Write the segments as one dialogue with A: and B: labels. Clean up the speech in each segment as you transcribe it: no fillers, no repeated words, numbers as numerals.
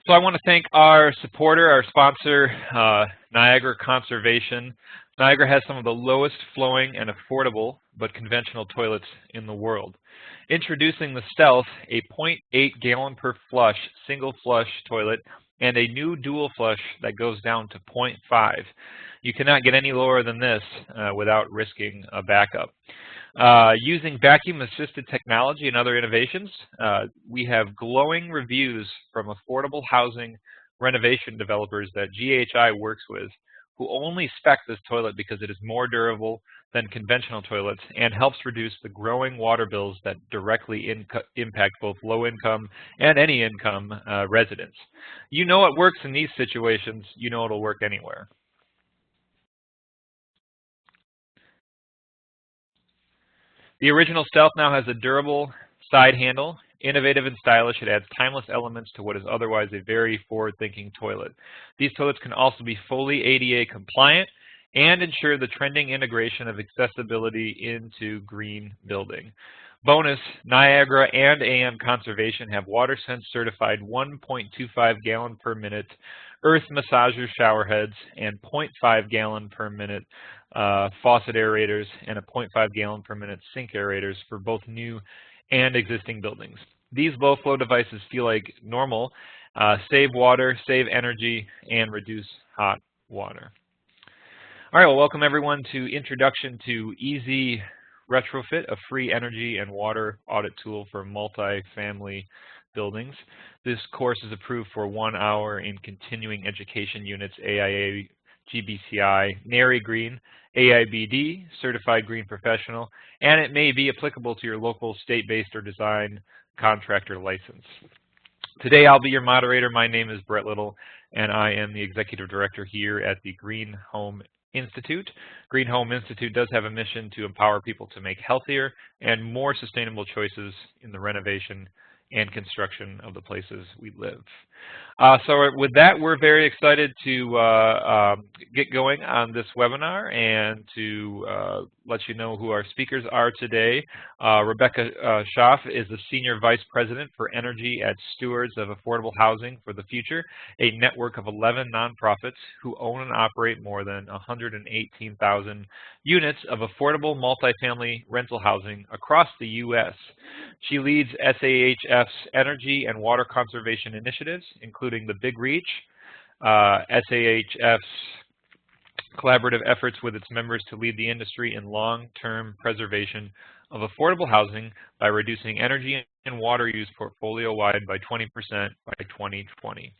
A: So I want to thank our supporter, our sponsor, Niagara Conservation. Niagara has some of the lowest flowing and affordable but conventional toilets in the world. Introducing the Stealth, a 0.8 gallon per flush single flush toilet, and a new dual flush that goes down to 0.5. You cannot get any lower than this without risking a backup. Using vacuum-assisted technology and other innovations, we have glowing reviews from affordable housing renovation developers that GHI works with, who only spec this toilet because it is more durable than conventional toilets and helps reduce the growing water bills that directly impact both low-income and any income residents. You know it works in these situations, you know it'll work anywhere. The original Stealth now has a durable side handle. Innovative and stylish, it adds timeless elements to what is otherwise a very forward-thinking toilet. These toilets can also be fully ADA compliant and ensure the trending integration of accessibility into green building. Bonus, Niagara and AM Conservation have WaterSense certified 1.25 gallon per minute earth massager shower heads and 0.5 gallon per minute faucet aerators and a 0.5 gallon per minute sink aerators for both new and existing buildings. These low flow devices feel like normal, save water, save energy, and reduce hot water. All right, well, welcome everyone to Introduction to EZ Retrofit, a free energy and water audit tool for multifamily buildings. This course is approved for 1 hour in continuing education units, AIA, GBCI, NARI Green, AIBD, Certified Green Professional, and it may be applicable to your local state-based or design contractor license. Today I'll be your moderator. My name is Brett Little, and I am the Executive Director here at the Green Home Institute. Green Home Institute does have a mission to empower people to make healthier and more sustainable choices in the renovation and construction of the places we live. So with that, we're very excited to get going on this webinar and to let you know who our speakers are today. Rebecca Schaaf is the Senior Vice President for Energy at Stewards of Affordable Housing for the Future, a network of 11 nonprofits who own and operate more than 118,000 units of affordable multifamily rental housing across the U.S. She leads SAHF's energy and water conservation initiatives, including the Big Reach, SAHF's collaborative efforts with its members to lead the industry in long-term preservation of affordable housing by reducing energy and water use portfolio-wide by 20% by 2020.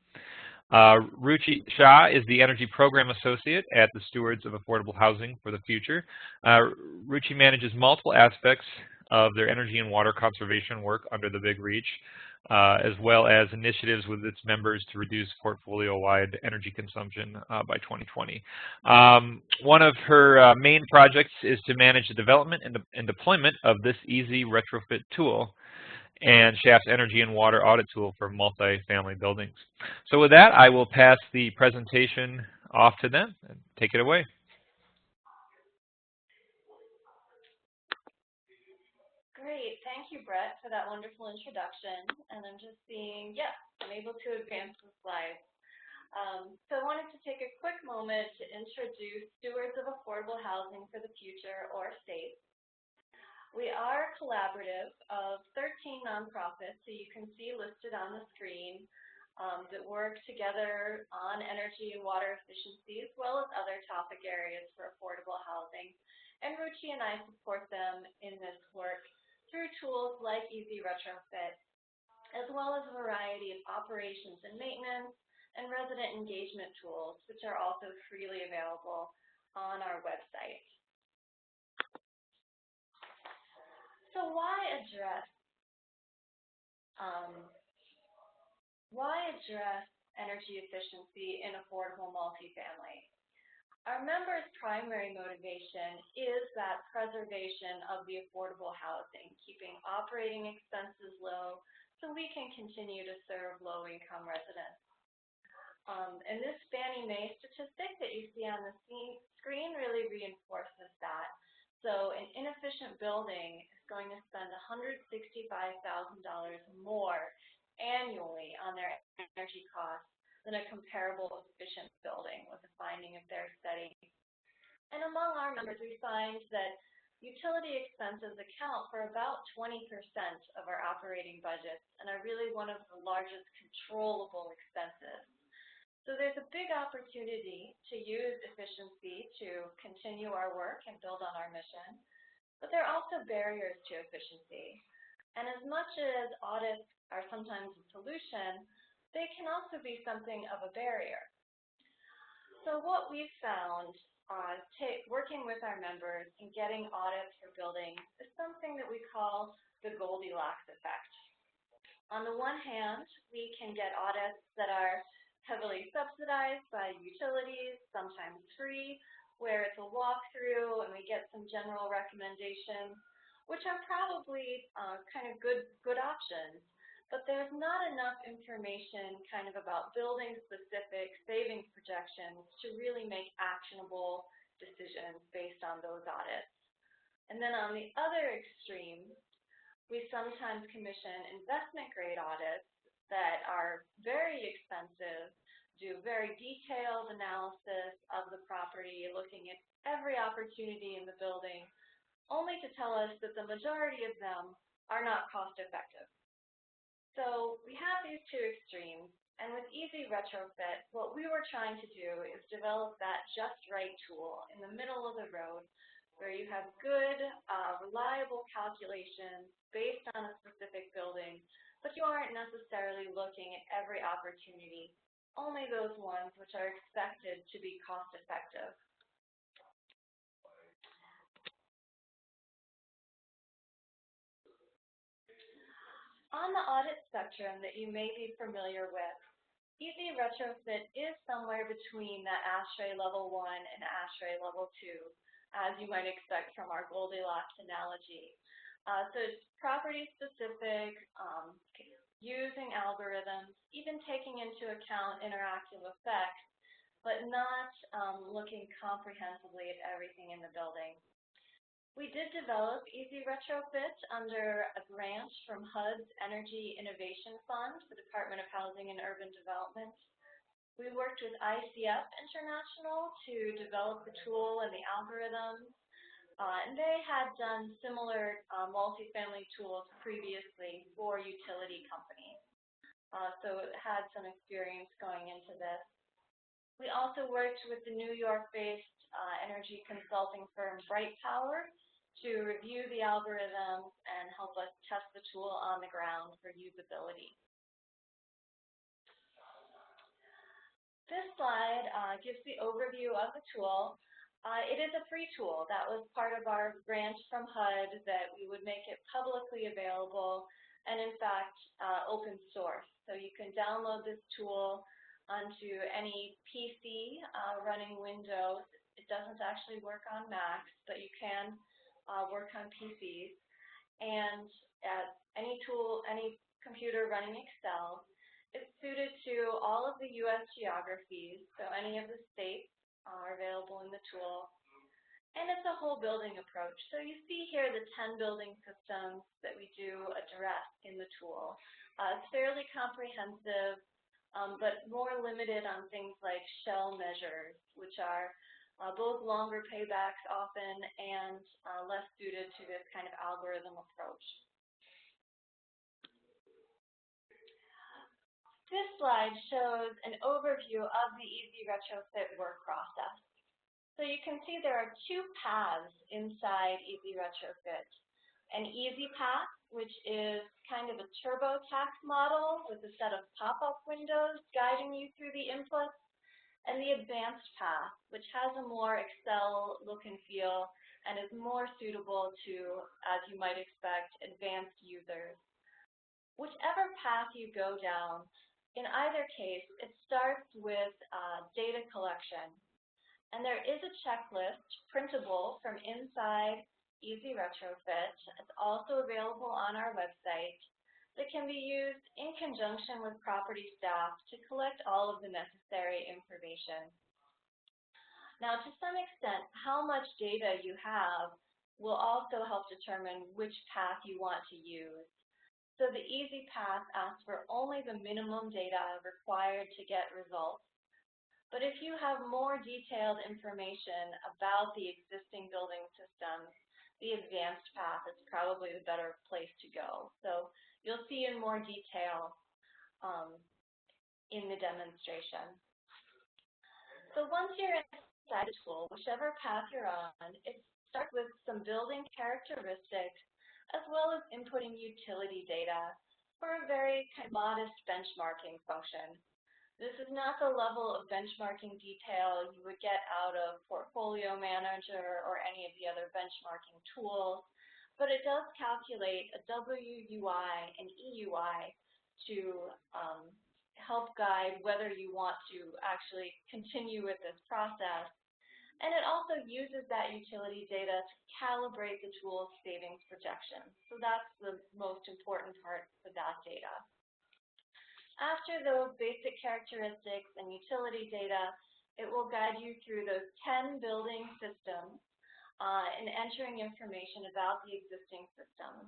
A: Ruchi Shah is the Energy Program Associate at the Stewards of Affordable Housing for the Future. Ruchi manages multiple aspects of their energy and water conservation work under the Big Reach, as well as initiatives with its members to reduce portfolio-wide energy consumption by 2020. One of her main projects is to manage the development and deployment of this EZ Retrofit tool and Schaaf's energy and water audit tool for multifamily buildings. So with that, I will pass the presentation off to them. Take it away.
B: Great, thank you, Brett, for that wonderful introduction. And I'm just seeing, yes, I'm able to advance the slides. So I wanted to take a quick moment to introduce Stewards of Affordable Housing for the Future, or SAFE. We are a collaborative of 13 nonprofits, so you can see listed on the screen, that work together on energy and water efficiency, as well as other topic areas for affordable housing. And Ruchi and I support them in this work through tools like EZ Retrofit, as well as a variety of operations and maintenance and resident engagement tools, which are also freely available on our website. So why address energy efficiency in affordable multifamily? Our members' primary motivation is that preservation of the affordable housing, keeping operating expenses low so we can continue to serve low-income residents. And this Fannie Mae statistic that you see on the screen really reinforces that. So an inefficient building is going to spend $165,000 more annually on their energy costs than a comparable efficient building, was a finding of their study. And among our members, we find that utility expenses account for about 20% of our operating budgets and are really one of the largest controllable expenses. So there's a big opportunity to use efficiency to continue our work and build on our mission, but there are also barriers to efficiency. And as much as audits are sometimes a solution, they can also be something of a barrier. So what we've found working with our members and getting audits for buildings is something that we call the Goldilocks effect. On the one hand, we can get audits that are heavily subsidized by utilities, sometimes free, where it's a walkthrough and we get some general recommendations, which are probably kind of good options. But there's not enough information kind of about building-specific savings projections to really make actionable decisions based on those audits. And then on the other extreme, we sometimes commission investment-grade audits that are very expensive, do very detailed analysis of the property, looking at every opportunity in the building, only to tell us that the majority of them are not cost-effective. So we have these two extremes, and with EZ Retrofit, what we were trying to do is develop that just right tool in the middle of the road where you have good, reliable calculations based on a specific building, but you aren't necessarily looking at every opportunity, only those ones which are expected to be cost-effective. On the audit spectrum that you may be familiar with, EZ Retrofit is somewhere between that ASHRAE Level 1 and ASHRAE Level 2, as you might expect from our Goldilocks analogy. So it's property-specific, using algorithms, even taking into account interactive effects, but not looking comprehensively at everything in the building. We did develop EZ Retrofit under a grant from HUD's Energy Innovation Fund, the Department of Housing and Urban Development. We worked with ICF International to develop the tool and the algorithms, and they had done similar multifamily tools previously for utility companies. So it had some experience going into this. We also worked with the New York-based energy consulting firm Bright Power to review the algorithms and help us test the tool on the ground for usability. This slide gives the overview of the tool. It is a free tool. That was part of our grant from HUD that we would make it publicly available and, in fact, open source. So you can download this tool onto any PC running Windows. It doesn't actually work on Macs, but you can work on PCs. And any tool, any computer running Excel, it's suited to all of the U.S. geographies, so any of the states are available in the tool. And it's a whole building approach. So you see here the 10 building systems that we do address in the tool. It's fairly comprehensive, but more limited on things like shell measures, which are both longer paybacks often and less suited to this kind of algorithm approach. This slide shows an overview of the EZ Retrofit work process. So you can see there are two paths inside EZ Retrofit. An easy path, which is kind of a TurboTax model with a set of pop-up windows guiding you through the inputs, and the advanced path, which has a more Excel look and feel and is more suitable to, as you might expect, advanced users. Whichever path you go down, in either case, it starts with data collection. And there is a checklist printable from inside EZ Retrofit. It's also available on our website that can be used in conjunction with property staff to collect all of the necessary information. Now, to some extent, how much data you have will also help determine which path you want to use. So the EZ path asks for only the minimum data required to get results. But if you have more detailed information about the existing building systems, the advanced path is probably the better place to go. So you'll see in more detail in the demonstration. So once you're inside the tool, whichever path you're on, it starts with some building characteristics as well as inputting utility data for a very modest benchmarking function. This is not the level of benchmarking detail you would get out of Portfolio Manager or any of the other benchmarking tools, but it does calculate a WUI and EUI to help guide whether you want to actually continue with this process. And it also uses that utility data to calibrate the tool's savings projections. So that's the most important part for that data. After those basic characteristics and utility data, it will guide you through those 10 building systems and entering information about the existing systems.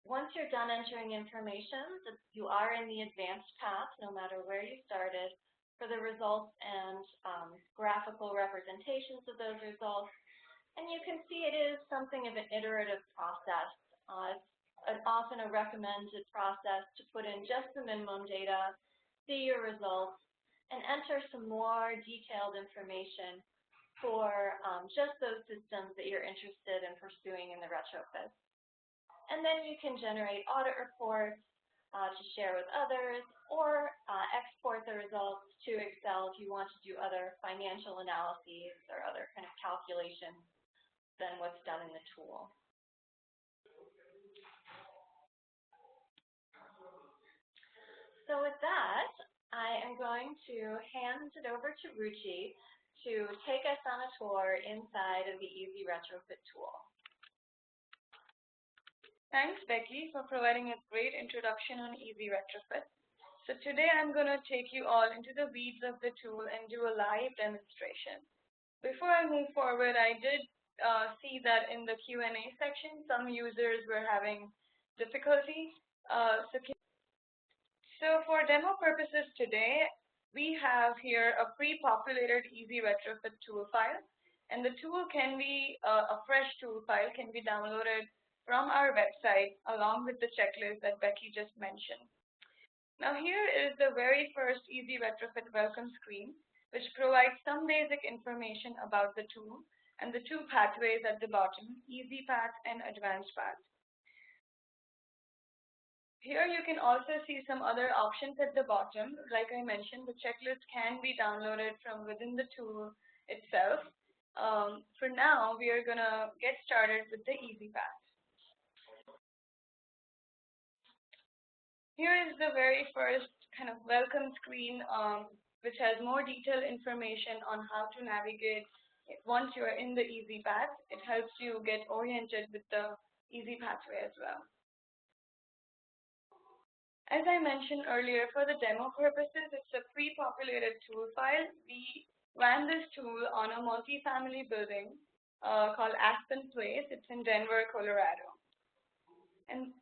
B: Once you're done entering information, you are in the advanced path, no matter where you started, for the results and graphical representations of those results. And you can see it is something of an iterative process. It's often a recommended process to put in just the minimum data, see your results, and enter some more detailed information for just those systems that you're interested in pursuing in the retrofit. And then you can generate audit reports to share with others, or export the results to Excel if you want to do other financial analyses or other kind of calculations than what's done in the tool. So with that, I am going to hand it over to Ruchi to take us on a tour inside of the EZ Retrofit tool.
C: Thanks, Becky, for providing a great introduction on EZ Retrofit. So today I'm going to take you all into the weeds of the tool and do a live demonstration. Before I move forward, I did see that in the Q&A section, some users were having difficulty. So for demo purposes today, we have here a pre-populated EZ Retrofit tool file, and the tool can be, a fresh tool file can be downloaded from our website along with the checklist that Becky just mentioned. Now here is the very first EZ Retrofit welcome screen, which provides some basic information about the tool and the two pathways at the bottom, Easy Path and Advanced Path. Here you can also see some other options at the bottom. Like I mentioned, the checklist can be downloaded from within the tool itself. For now, we are going to get started with the Easy Path. Here is the very first kind of welcome screen, which has more detailed information on how to navigate once you are in the Easy Path. It helps you get oriented with the Easy Pathway as well. As I mentioned earlier, for the demo purposes, it's a pre-populated tool file. We ran this tool on a multifamily building called Aspen Place. It's in Denver, Colorado. And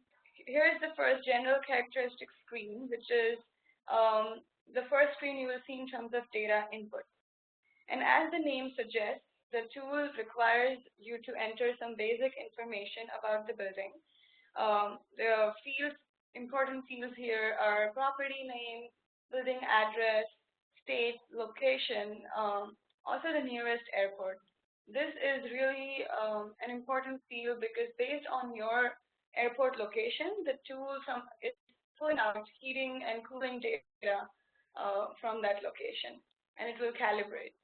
C: here is the first general characteristic screen, which is the first screen you will see in terms of data input. And as the name suggests, the tool requires you to enter some basic information about the building. The important fields here are property name, building address, state, location, also the nearest airport. This is really an important field because based on your airport location, the tool is pulling out heating and cooling data from that location, and it will calibrate.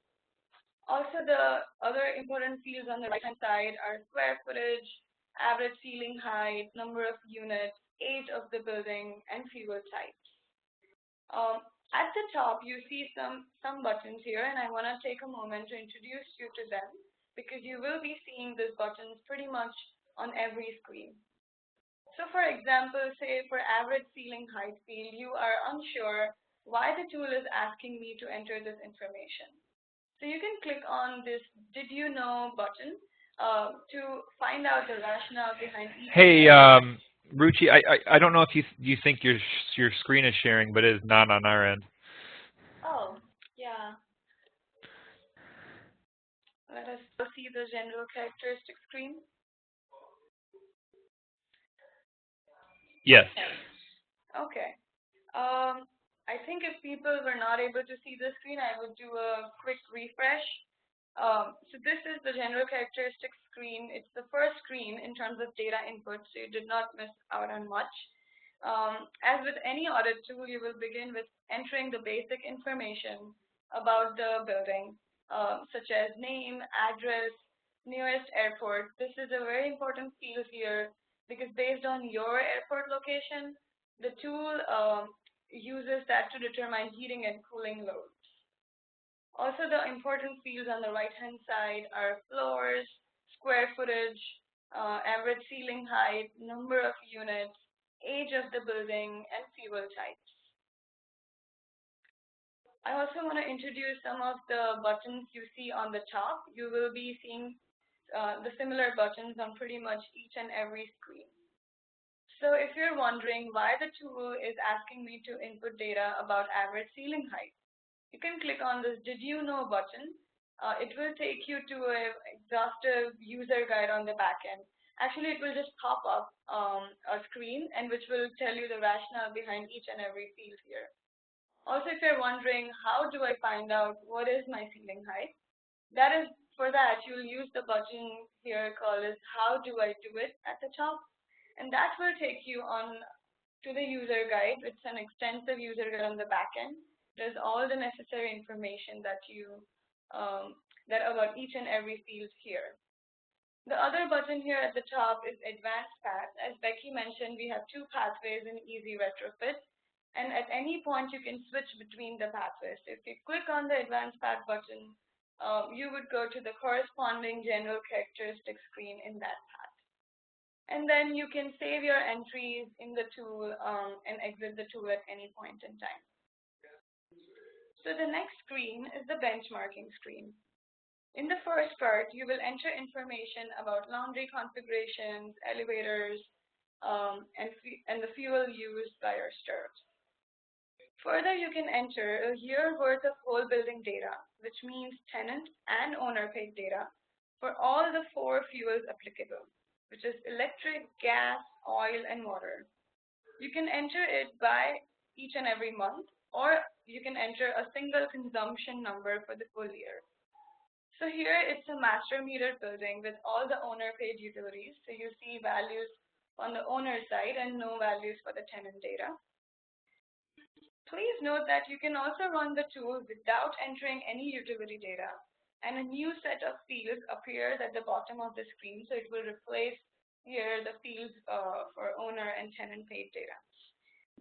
C: Also, the other important fields on the right-hand side are square footage, average ceiling height, number of units, age of the building, and fuel types. At the top, you see some buttons here, and I want to take a moment to introduce you to them because you will be seeing these buttons pretty much on every screen. So for example, say for average ceiling height field, you are unsure why the tool is asking me to enter this information. So you can click on this Did You Know button to find out the rationale behind each.
A: Hey, Ruchi, I don't know if you think your screen is sharing, but it is not on our end.
B: Oh, yeah.
C: Let us see the general characteristic screen.
A: Yes.
C: Okay. I think if people were not able to see the screen, I would do a quick refresh. So this is the general characteristics screen. It's the first screen in terms of data input, so you did not miss out on much. As with any audit tool, you will begin with entering the basic information about the building, such as name, address, nearest airport. This is a very important field here because based on your airport location, the tool uses that to determine heating and cooling loads. Also, the important fields on the right-hand side are floors, square footage, average ceiling height, number of units, age of the building, and fuel types. I also want to introduce some of the buttons you see on the top. You will be seeing the similar buttons on pretty much each and every screen. So if you're wondering why the tool is asking me to input data about average ceiling height, you can click on this Did You Know button. It will take you to an exhaustive user guide on the back end. Actually, it will just pop up a screen and which will tell you the rationale behind each and every field here. Also, if you're wondering, how do I find out what is my ceiling height? For that, you'll use the button here called as How Do I Do It at the top. And that will take you on to the user guide. It's an extensive user guide on the back end. There's all the necessary information that about each and every field here. The other button here at the top is Advanced Path. As Becky mentioned, we have two pathways in EZ Retrofit, and at any point you can switch between the pathways. So if you click on the Advanced Path button, you would go to the corresponding general characteristic screen in that path. And then you can save your entries in the tool and exit the tool at any point in time. So the next screen is the benchmarking screen. In the first part, you will enter information about laundry configurations, elevators, and the fuel used by your stores. Further, you can enter a year worth of whole building data, which means tenant and owner paid data for all the 4 fuels applicable, which is electric, gas, oil, and water. You can enter it by each and every month, or you can enter a single consumption number for the full year. So here it's a master metered building with all the owner paid utilities. So you see values on the owner side and no values for the tenant data. Please note that you can also run the tool without entering any utility data, and a new set of fields appears at the bottom of the screen, so it will replace here the fields for owner and tenant paid data.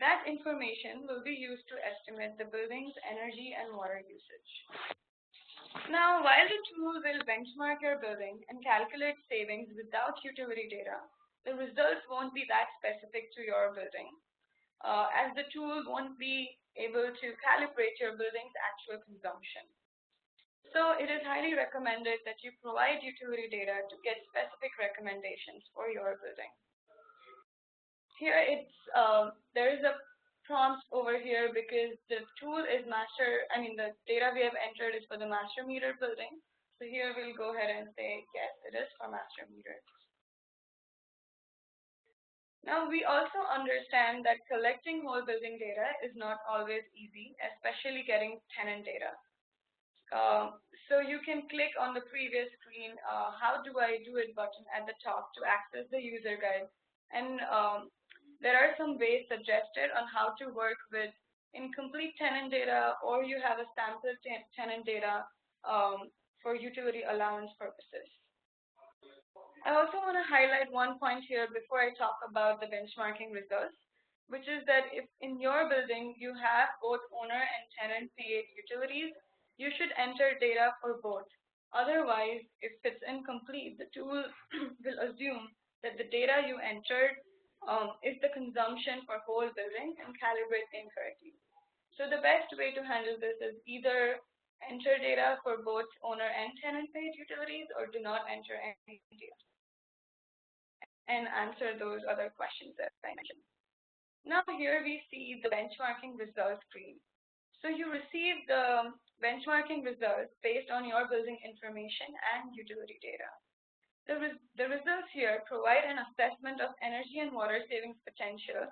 C: That information will be used to estimate the building's energy and water usage. Now, while the tool will benchmark your building and calculate savings without utility data, the results won't be that specific to your building, as the tool won't be able to calibrate your building's actual consumption. So it is highly recommended that you provide utility data to get specific recommendations for your building. Here there is a prompt over here because the tool is the data we have entered is for the master meter building. So here we'll go ahead and say, yes, it is for master meter. Now, we also understand that collecting whole building data is not always easy, especially getting tenant data. So you can click on the previous screen, How Do I Do It button at the top to access the user guide. And there are some ways suggested on how to work with incomplete tenant data, or you have a sample tenant data for utility allowance purposes. I also want to highlight one point here before I talk about the benchmarking results, which is that if in your building you have both owner and tenant paid utilities, you should enter data for both. Otherwise, if it's incomplete, the tool will assume that the data you entered is the consumption for whole building and calibrate incorrectly. So the best way to handle this is either enter data for both owner and tenant paid utilities, or do not enter any data. and answer those other questions that I mentioned. Now here we see the benchmarking results screen. So you receive the benchmarking results based on your building information and utility data. The results here provide an assessment of energy and water savings potential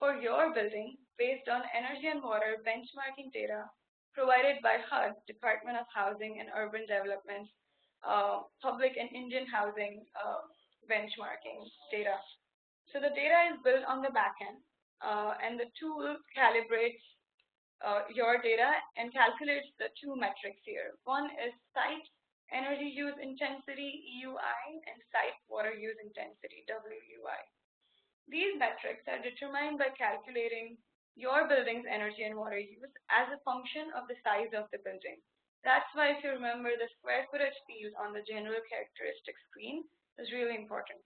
C: for your building based on energy and water benchmarking data provided by HUD, Department of Housing and Urban Development, public and Indian housing benchmarking data. So the data is built on the back end, and the tool calibrates your data and calculates the two metrics here. One is site energy use intensity, EUI, and site water use intensity, WUI. These metrics are determined by calculating your building's energy and water use as a function of the size of the building. That's why, if you remember, the square footage field on the general characteristics screen is really important.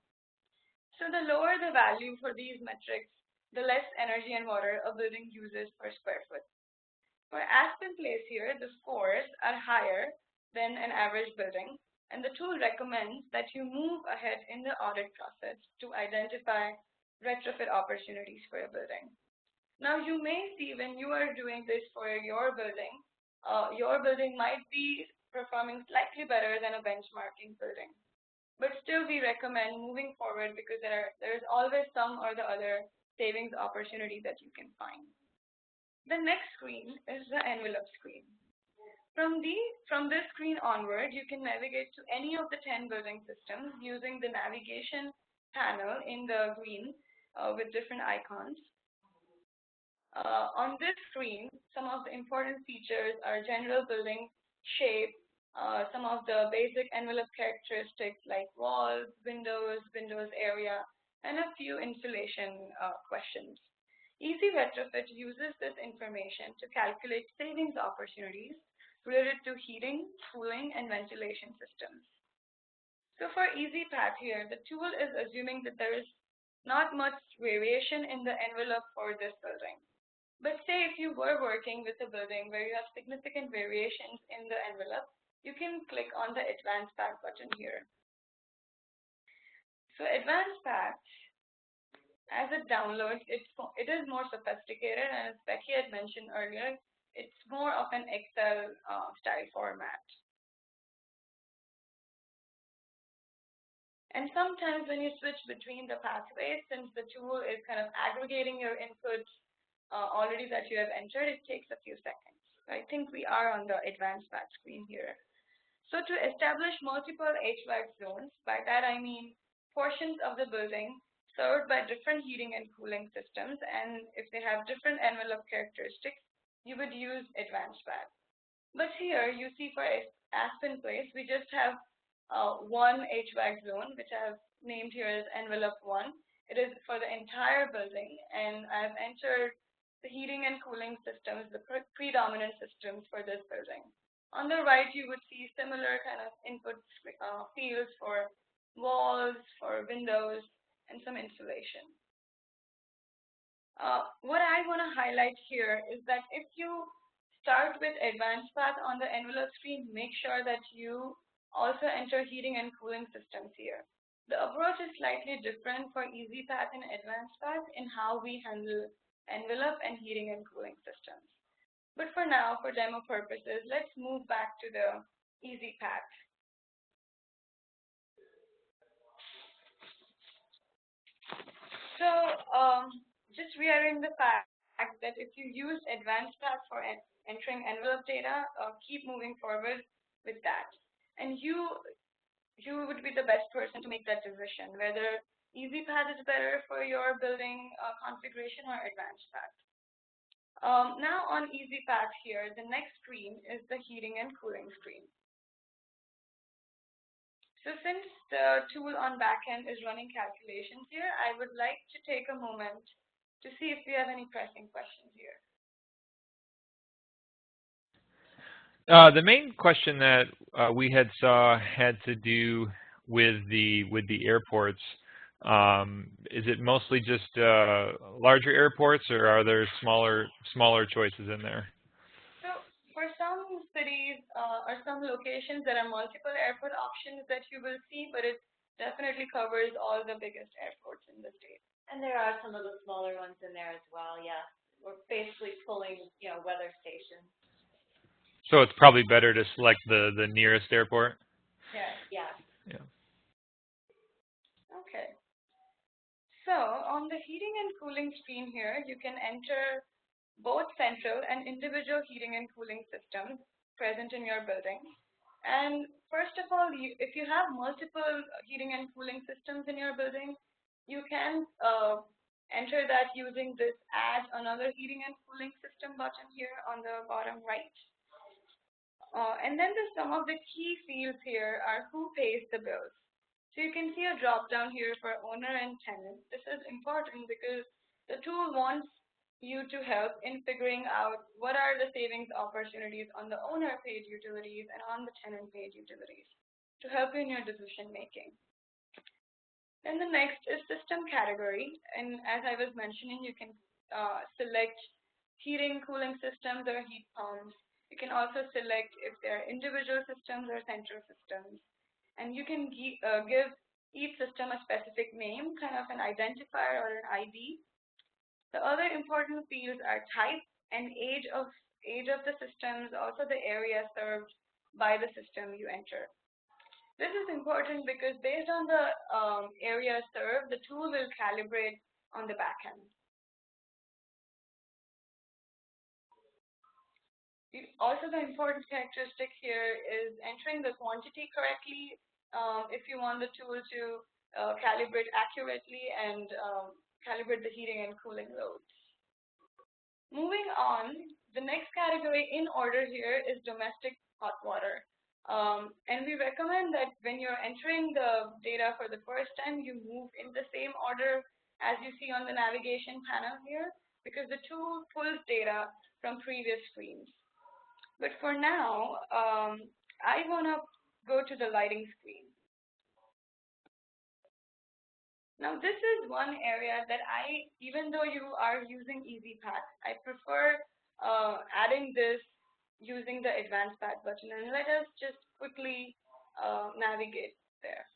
C: So the lower the value for these metrics, the less energy and water a building uses per square foot. For Aspen Place here, the scores are higher than an average building, and the tool recommends that you move ahead in the audit process to identify retrofit opportunities for your building. Now, you may see when you are doing this for your building might be performing slightly better than a benchmarking building. But still, we recommend moving forward because there's always some or the other savings opportunity that you can find. The next screen is the envelope screen. From this screen onward, you can navigate to any of the 10 building systems using the navigation panel in the green with different icons. On this screen, some of the important features are general building shape, some of the basic envelope characteristics like walls, windows area, and a few insulation questions. EZ Retrofit uses this information to calculate savings opportunities related to heating, cooling, and ventilation systems. So for EZ Path here, the tool is assuming that there is not much variation in the envelope for this building. But say if you were working with a building where you have significant variations in the envelope, you can click on the Advanced Path button here. So Advanced Path, as it downloads, it is more sophisticated, and as Becky had mentioned earlier, it's more of an Excel style format. And sometimes when you switch between the pathways, since the tool is kind of aggregating your inputs already that you have entered, it takes a few seconds. I think we are on the Advanced Path screen here. So to establish multiple HVAC zones, by that I mean portions of the building served by different heating and cooling systems, and if they have different envelope characteristics, you would use Advanced Path. But here you see for Aspen Place, we just have one HVAC zone, which I've named here as envelope 1. It is for the entire building, and I've entered the heating and cooling systems, the predominant systems for this building. On the right, you would see similar kind of input fields for walls, for windows, and some insulation. What I want to highlight here is that if you start with Advanced Path on the envelope screen, make sure that you also enter heating and cooling systems here. The approach is slightly different for EZ Path and Advanced Path in how we handle envelope and heating and cooling systems. But for now, for demo purposes, let's move back to the EZ Path. So just reiterating the fact that if you use Advanced Path for entering envelope data, keep moving forward with that. And you would be the best person to make that decision, whether EZ Path is better for your building configuration or Advanced Path. Now on EZ Path here, the next screen is the heating and cooling screen. So since the tool on backend is running calculations here, I would like to take a moment to see if we have any pressing questions here.
A: The main question that we saw had to do with the airports. Is it mostly just larger airports, or are there smaller choices in there?
C: So for some cities or some locations, there are multiple airport options that you will see, but it definitely covers all the biggest airports in the state.
B: And there are some of the smaller ones in there as well, yes. We're basically pulling, weather stations.
A: So it's probably better to select the nearest airport?
B: Yeah.
A: Yeah.
C: Okay. So on the heating and cooling screen here, you can enter both central and individual heating and cooling systems present in your building. And first of all, if you have multiple heating and cooling systems in your building, you can enter that using this Add Another Heating and Cooling System button here on the bottom right. And then some of the key fields here are who pays the bills. So you can see a drop down here for owner and tenant. This is important because the tool wants you to help in figuring out what are the savings opportunities on the owner paid utilities and on the tenant paid utilities to help you in your decision making. Then the next is system category. And as I was mentioning, you can select heating, cooling systems, or heat pumps. You can also select if they're individual systems or central systems. And you can give each system a specific name, kind of an identifier or an ID. The other important fields are type and age of the systems, also the area served by the system you enter. This is important because based on the area served, the tool will calibrate on the back end. Also, the important characteristic here is entering the quantity correctly if you want the tool to calibrate accurately and calibrate the heating and cooling loads. Moving on, the next category in order here is domestic hot water. And we recommend that when you're entering the data for the first time, you move in the same order as you see on the navigation panel here, because the tool pulls data from previous screens. But for now, I want to go to the lighting screen. Now, this is one area that even though you are using EZ Path, I prefer adding this using the Advanced Path button. And let us just quickly navigate there.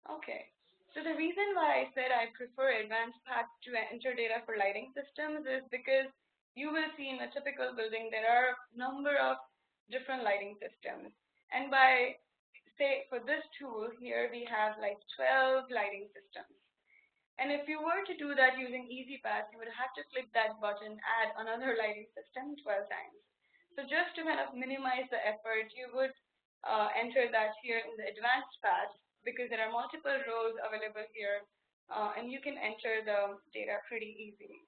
C: Okay. So the reason why I said I prefer Advanced Path to enter data for lighting systems is because you will see in a typical building there are a number of different lighting systems. And by, say, for this tool here, we have like 12 lighting systems. And if you were to do that using EZ Path, you would have to click that button, add another lighting system 12 times. So just to kind of minimize the effort, you would enter that here in the Advanced Path because there are multiple rows available here, and you can enter the data pretty easily.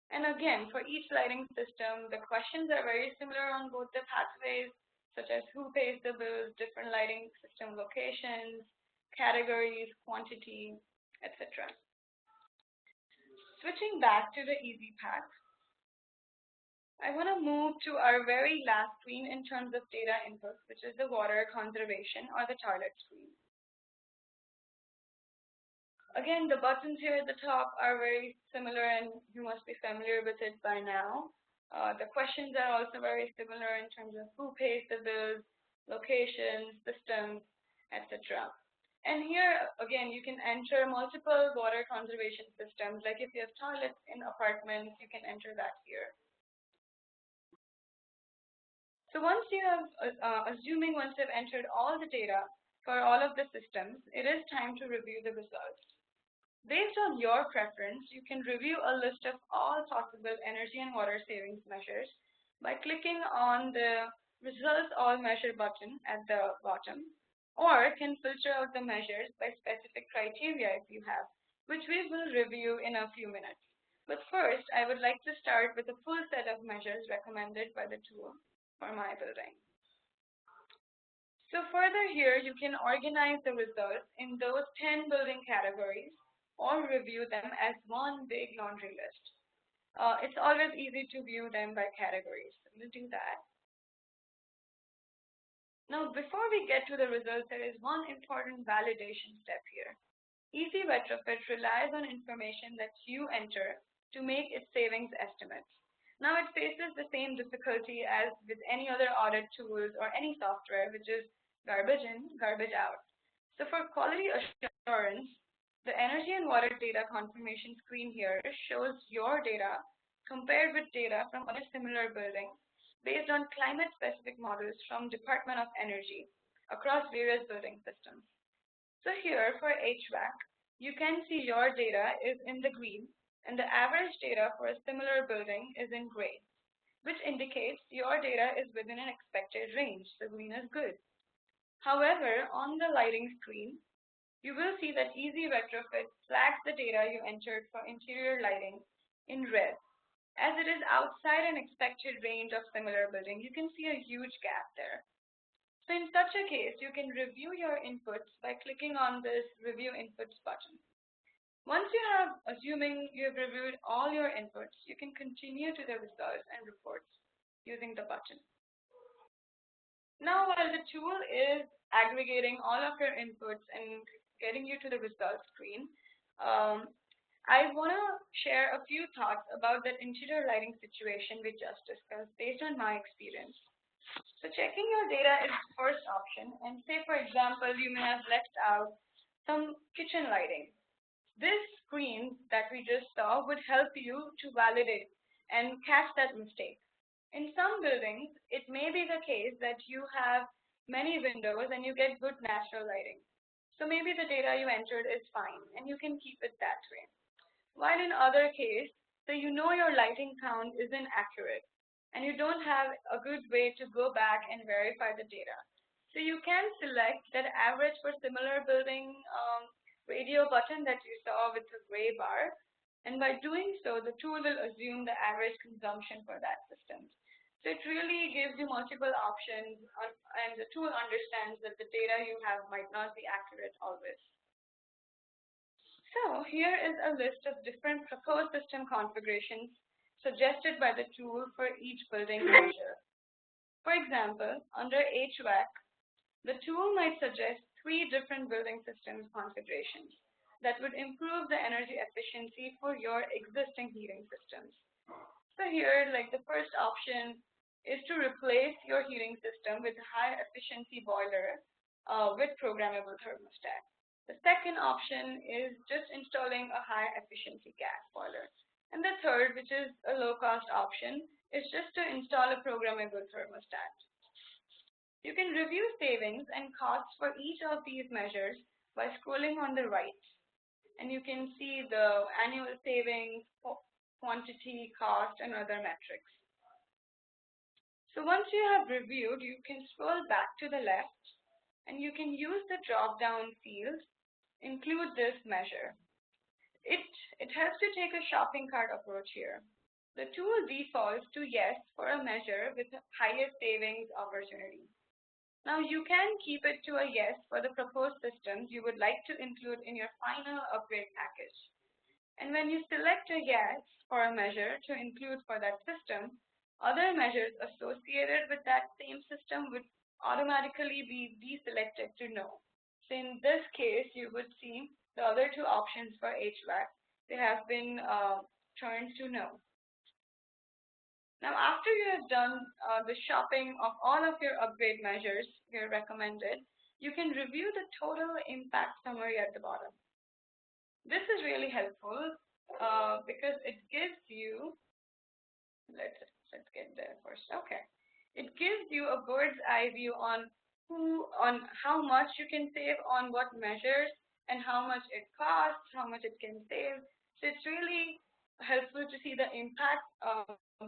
C: And again, for each lighting system, the questions are very similar on both the pathways, such as who pays the bills, different lighting system locations, categories, quantity, etc. Switching back to the EZ Path, I want to move to our very last screen in terms of data input, which is the water conservation or the toilet screen. Again, the buttons here at the top are very similar, and you must be familiar with it by now. The questions are also very similar in terms of who pays the bills, locations, systems, etc. And here, again, you can enter multiple water conservation systems. Like if you have toilets in apartments, you can enter that here. So once you have, assuming once you've entered all the data for all of the systems, it is time to review the results. Based on your preference, you can review a list of all possible energy and water savings measures by clicking on the Results All Measure button at the bottom, or can filter out the measures by specific criteria if you have, which we will review in a few minutes. But first, I would like to start with a full set of measures recommended by the tool for my building. So further here, you can organize the results in those 10 building categories or review them as one big laundry list. It's always easy to view them by categories. So we'll do that. Now, before we get to the results, there is one important validation step here. EZ Retrofit relies on information that you enter to make its savings estimates. Now, it faces the same difficulty as with any other audit tools or any software, which is garbage in, garbage out. So for quality assurance, the energy and water data confirmation screen here shows your data compared with data from other similar buildings based on climate-specific models from Department of Energy across various building systems. So here for HVAC, you can see your data is in the green and the average data for a similar building is in gray, which indicates your data is within an expected range. So green is good. However, on the lighting screen, you will see that EZ Retrofit flags the data you entered for interior lighting in red. As it is outside an expected range of similar building, you can see a huge gap there. So in such a case, you can review your inputs by clicking on this Review Inputs button. Once you have, assuming you have reviewed all your inputs, you can continue to the results and reports using the button. Now, while the tool is aggregating all of your inputs and getting you to the results screen, I want to share a few thoughts about that interior lighting situation we just discussed based on my experience. So checking your data is the first option, and say for example, you may have left out some kitchen lighting. This screen that we just saw would help you to validate and catch that mistake. In some buildings, it may be the case that you have many windows and you get good natural lighting. So maybe the data you entered is fine and you can keep it that way. While in other case, so you know your lighting count isn't accurate and you don't have a good way to go back and verify the data. So you can select that average for similar building radio button that you saw with the gray bar. And by doing so, the tool will assume the average consumption for that system. So it really gives you multiple options, and the tool understands that the data you have might not be accurate always. So here is a list of different proposed system configurations suggested by the tool for each building measure. For example, under HVAC, the tool might suggest 3 different building systems configurations that would improve the energy efficiency for your existing heating systems. So here, like the first option is to replace your heating system with a high efficiency boiler with programmable thermostat. The second option is just installing a high efficiency gas boiler. And the third, which is a low cost option, is just to install a programmable thermostat. You can review savings and costs for each of these measures by scrolling on the right. And you can see the annual savings, quantity, cost, and other metrics. So once you have reviewed, you can scroll back to the left, and you can use the drop-down field, include this measure. It helps to take a shopping cart approach here. The tool defaults to yes for a measure with the highest savings opportunity. Now you can keep it to a yes for the proposed systems you would like to include in your final upgrade package. And when you select a yes for a measure to include for that system, other measures associated with that same system would automatically be deselected to no. So in this case, you would see the other 2 options for HVAC. They have been turned to no. Now, after you have done the shopping of all of your upgrade measures here recommended, you can review the total impact summary at the bottom. This is really helpful because it gives you, let's get there first. Okay. It gives you a bird's eye view on how much you can save on what measures and how much it costs, how much it can save. So it's really helpful to see the impact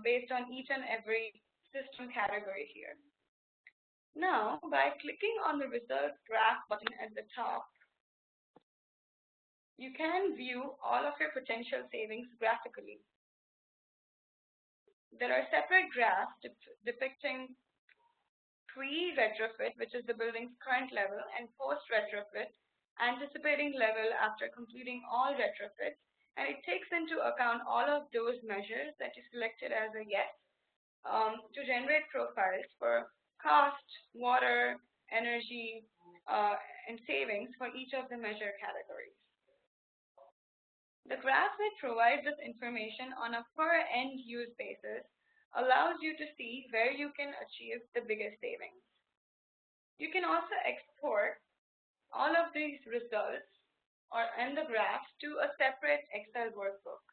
C: based on each and every system category here. Now, by clicking on the results graph button at the top, you can view all of your potential savings graphically. There are separate graphs depicting pre-retrofit, which is the building's current level, and post-retrofit, anticipating level after completing all retrofits, and it takes into account all of those measures that you selected as a yes to generate profiles for cost, water, energy, and savings for each of the measure categories. The graph that provides this information on a per end use basis allows you to see where you can achieve the biggest savings. You can also export all of these results and the graphs to a separate Excel workbook.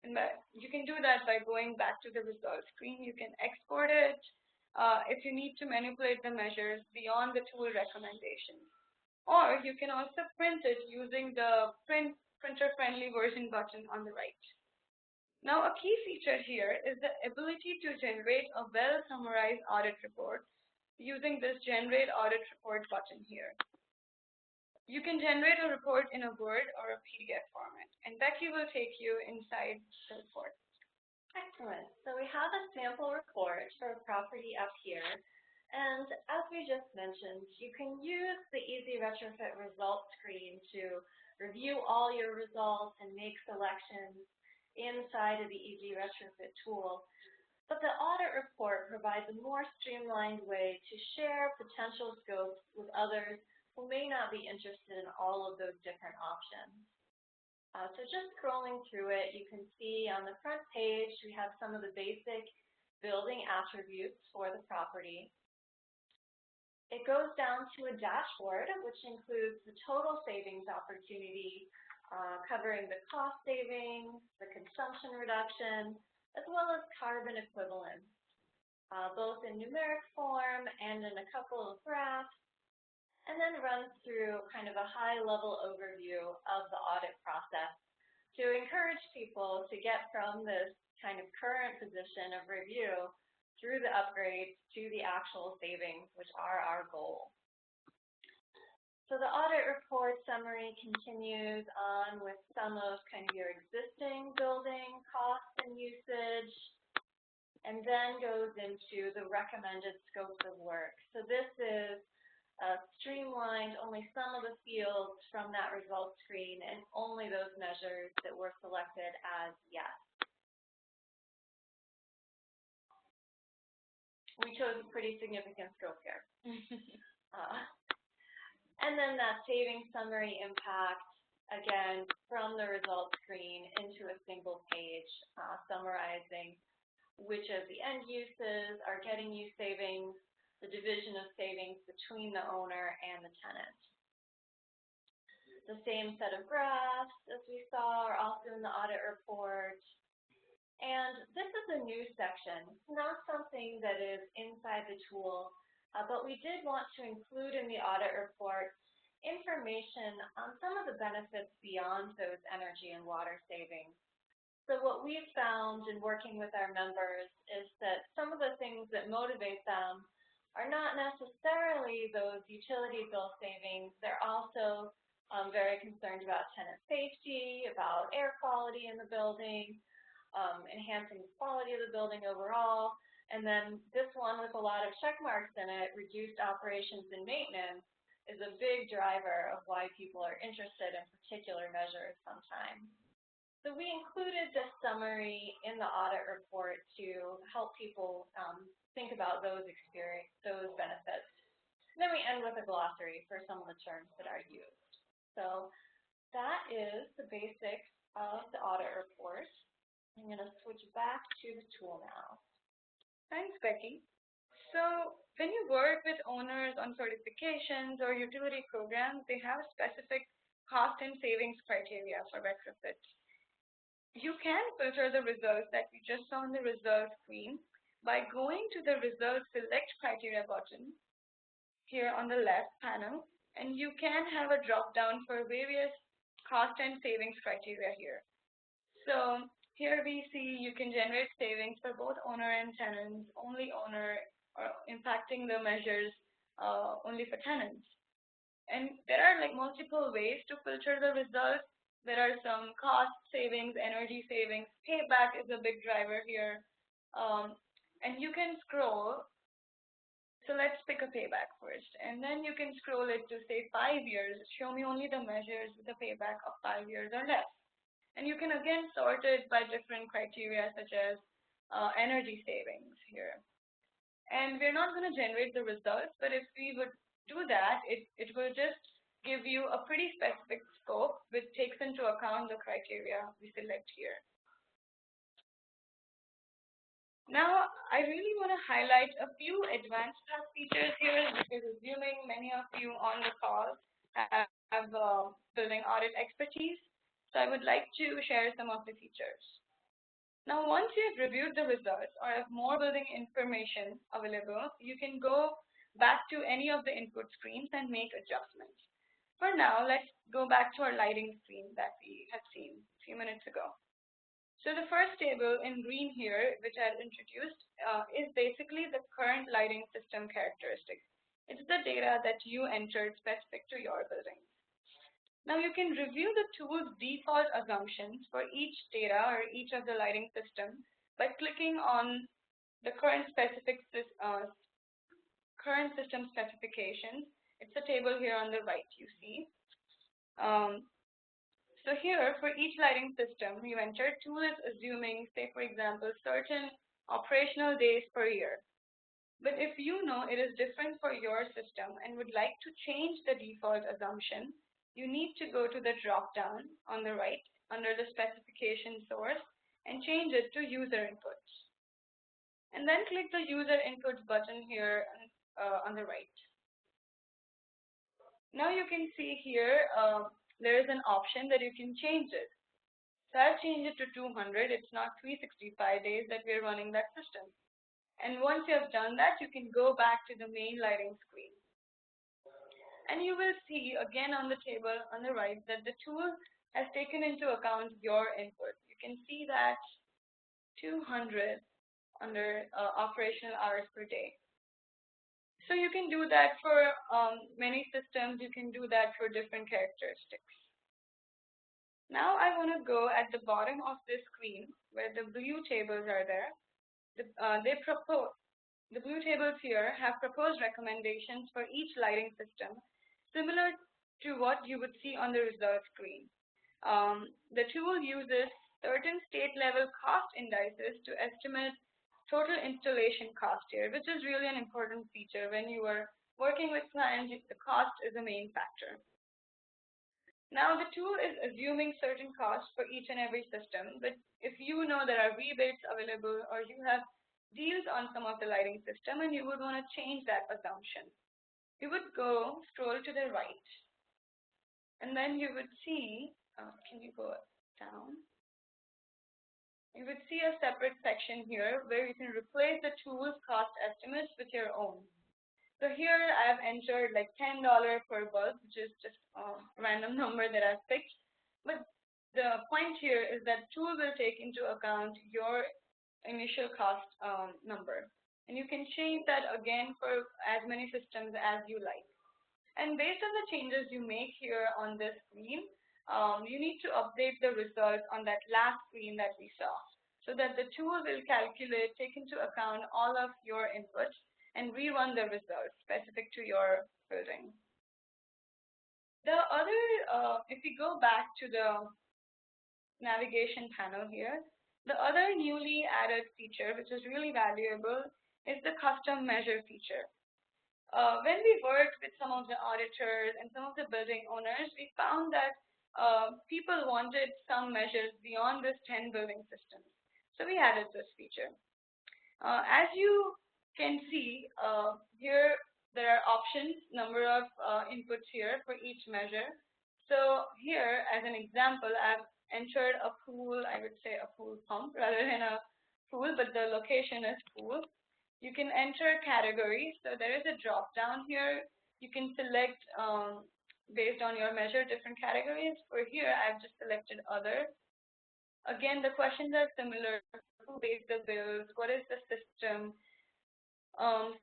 C: And you can do that by going back to the results screen. You can export it if you need to manipulate the measures beyond the tool recommendations. Or you can also print it using the printer-friendly version button on the right. Now, a key feature here is the ability to generate a well-summarized audit report using this Generate Audit Report button here. You can generate a report in a Word or a PDF format, and Becky will take you inside the report.
B: Excellent. So we have a sample report for a property up here, and as we just mentioned, you can use the EZ Retrofit results screen to review all your results and make selections inside of the EZ Retrofit tool. But the audit report provides a more streamlined way to share potential scopes with others who may not be interested in all of those different options. So just scrolling through it, you can see on the front page we have some of the basic building attributes for the property. It goes down to a dashboard, which includes the total savings opportunity, covering the cost savings, the consumption reduction, as well as carbon equivalents, both in numeric form and in a couple of graphs, and then runs through kind of a high-level overview of the audit process to encourage people to get from this kind of current position of review through the upgrades to the actual savings, which are our goal. So the audit report summary continues on with some of kind of your existing building costs and usage, and then goes into the recommended scope of work. So this is streamlined only some of the fields from that results screen and only those measures that were selected as yes. We chose a pretty significant scope here. And then that savings summary impact, again, from the results screen into a single page, summarizing which of the end uses are getting you savings, the division of savings between the owner and the tenant. The same set of graphs as we saw are also in the audit report. And this is a new section, not something that is inside the tool, but we did want to include in the audit report information on some of the benefits beyond those energy and water savings. So what we've found in working with our members is that some of the things that motivate them are not necessarily those utility bill savings. They're also very concerned about tenant safety, about air quality in the building, enhancing the quality of the building overall. And then this one with a lot of check marks in it, reduced operations and maintenance, is a big driver of why people are interested in particular measures sometimes. So we included this summary in the audit report to help people think about those benefits. And then we end with a glossary for some of the terms that are used. So that is the basics of the audit report. I'm going to switch back to the tool now.
C: Thanks, Becky. So when you work with owners on certifications or utility programs, they have specific cost and savings criteria for retrofits. You can filter the results that we just saw on the results screen by going to the Results Select Criteria button here on the left panel, and you can have a drop-down for various cost and savings criteria here. So here we see you can generate savings for both owner and tenants, only owner, or impacting the measures only for tenants. And there are like multiple ways to filter the results. There are some cost savings, energy savings, payback is a big driver here. And you can scroll. So let's pick a payback first. And then you can scroll it to say 5 years. Show me only the measures with a payback of 5 years or less. And you can again sort it by different criteria such as energy savings here. And we're not going to generate the results, but if we would do that, it will just give you a pretty specific scope which takes into account the criteria we select here. Now, I really want to highlight a few advanced task features here because assuming many of you on the call have building audit expertise, so I would like to share some of the features. Now, once you have reviewed the results or have more building information available, you can go back to any of the input screens and make adjustments. For now, let's go back to our lighting screen that we had seen a few minutes ago. So the first table in green here, which I had introduced, is basically the current lighting system characteristics. It's the data that you entered specific to your building. Now you can review the tool's default assumptions for each data or each of the lighting system by clicking on the current system specifications. It's a table here on the right you see. So here, for each lighting system you enter, tool is assuming, say for example, certain operational days per year. But if you know it is different for your system and would like to change the default assumption, you need to go to the drop-down on the right under the specification source and change it to user inputs. And then click the user inputs button here on the right. Now you can see here, there is an option that you can change it. So I've changed it to 200. It's not 365 days that we're running that system. And once you have done that, you can go back to the main lighting screen. And you will see again on the table on the right that the tool has taken into account your input. You can see that 200 under operational hours per day. So you can do that for many systems. You can do that for different characteristics. Now I want to go at the bottom of this screen where the blue tables are there. The blue tables here have proposed recommendations for each lighting system, similar to what you would see on the results screen. The tool uses certain state-level cost indices to estimate total installation cost here, which is really an important feature. When you are working with clients, the cost is a main factor. Now the tool is assuming certain costs for each and every system, but if you know there are rebates available or you have deals on some of the lighting system and you would want to change that assumption, you would scroll to the right, and then you would see, can you go down? You would see a separate section here where you can replace the tool's cost estimates with your own. So here I have entered like $10 per bulb, which is just a random number that I've picked. But the point here is that tool will take into account your initial cost number. And you can change that again for as many systems as you like. And based on the changes you make here on this screen, you need to update the results on that last screen that we saw, so that the tool will calculate, take into account all of your inputs, and rerun the results specific to your building. The other, if we go back to the navigation panel here, the other newly added feature, which is really valuable, is the custom measure feature. When we worked with some of the auditors and some of the building owners, we found that people wanted some measures beyond this 10 building systems. So we added this feature. As you can see, here there are options, number of inputs here for each measure. So here, as an example, I've entered a pool, I would say a pool pump rather than a pool, but the location is pool. You can enter categories. So there is a drop down here. You can select based on your measure different categories. For here, I've just selected other. Again, the questions are similar. Who pays the bills? What is the system?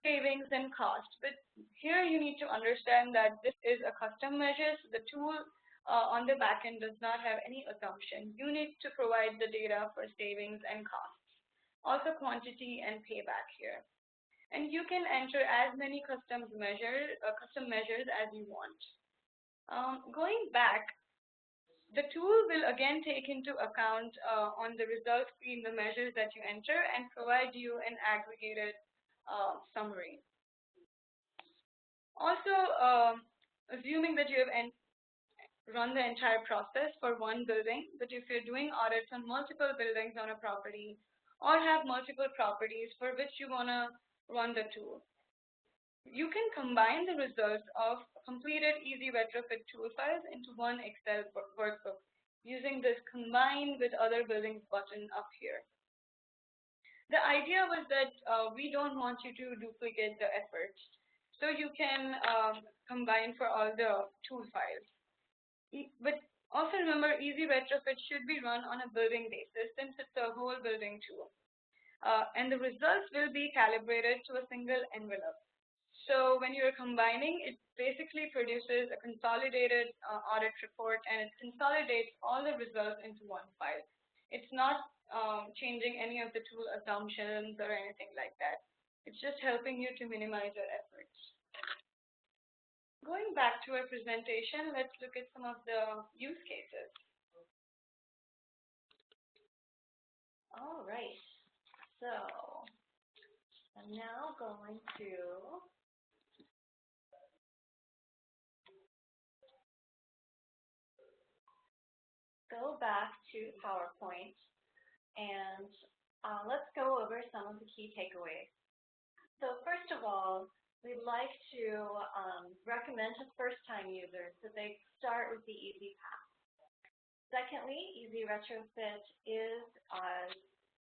C: Savings and cost. But here you need to understand that this is a custom measure. So the tool on the back end does not have any assumption. You need to provide the data for savings and costs. Also quantity and payback here. And you can enter as many custom measures as you want. Going back, the tool will again take into account on the results screen the measures that you enter and provide you an aggregated summary. Also, assuming that you have run the entire process for one building, but if you're doing audits on multiple buildings on a property, or have multiple properties for which you want to run the tool. You can combine the results of completed EZ Retrofit tool files into one Excel workbook using this combine with other buildings button up here. The idea was that we don't want you to duplicate the effort, so you can combine for all the tool files. But also remember, EZ Retrofit should be run on a building basis since it's a whole building tool. And the results will be calibrated to a single envelope. So when you're combining, it basically produces a consolidated audit report, and it consolidates all the results into one file. It's not changing any of the tool assumptions or anything like that. It's just helping you to minimize your efforts. Going back to our presentation, let's look at some of the use cases.
B: All right. So I'm now going to go back to PowerPoint, and let's go over some of the key takeaways. So first of all, we'd like to recommend to first-time users that they start with the EZ Path. Secondly, EZ Retrofit is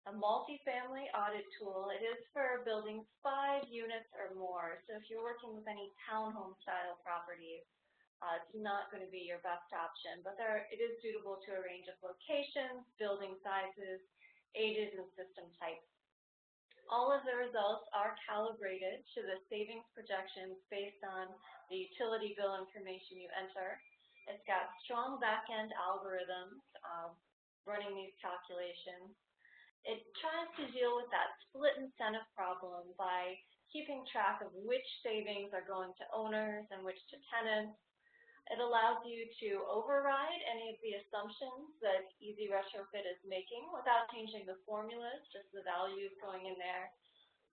B: a multifamily audit tool. It is for buildings 5 units or more. So if you're working with any townhome-style properties, it's not going to be your best option, but it is suitable to a range of locations, building sizes, ages, and system types. All of the results are calibrated to the savings projections based on the utility bill information you enter. It's got strong back-end algorithms running these calculations. It tries to deal with that split incentive problem by keeping track of which savings are going to owners and which to tenants. It allows you to override any of the assumptions that EZ Retrofit is making without changing the formulas, just the values going in there.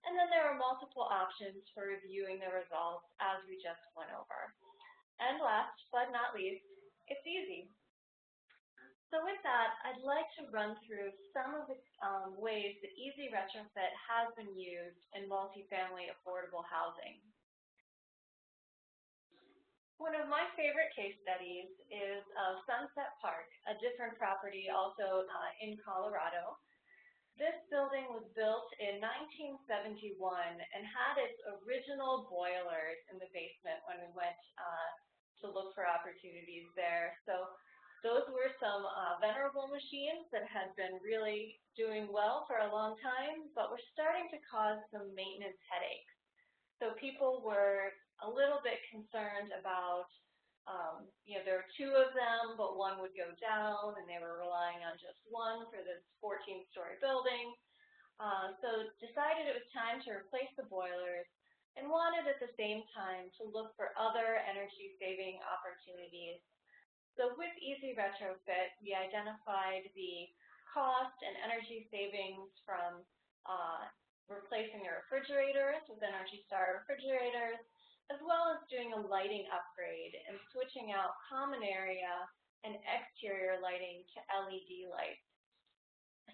B: And then there are multiple options for reviewing the results as we just went over. And last but not least, it's easy. So with that, I'd like to run through some of the ways that EZ Retrofit has been used in multifamily affordable housing. One of my favorite case studies is Sunset Park, a different property also in Colorado. This building was built in 1971 and had its original boilers in the basement when we went to look for opportunities there. So those were some venerable machines that had been really doing well for a long time, but were starting to cause some maintenance headaches. So people were a little bit concerned about, there were 2 of them, but one would go down, and they were relying on just one for this 14-story building. So decided it was time to replace the boilers and wanted at the same time to look for other energy-saving opportunities. So with EZ Retrofit, we identified the cost and energy savings from replacing your refrigerators with Energy Star refrigerators, as well as doing a lighting upgrade and switching out common area and exterior lighting to LED lights.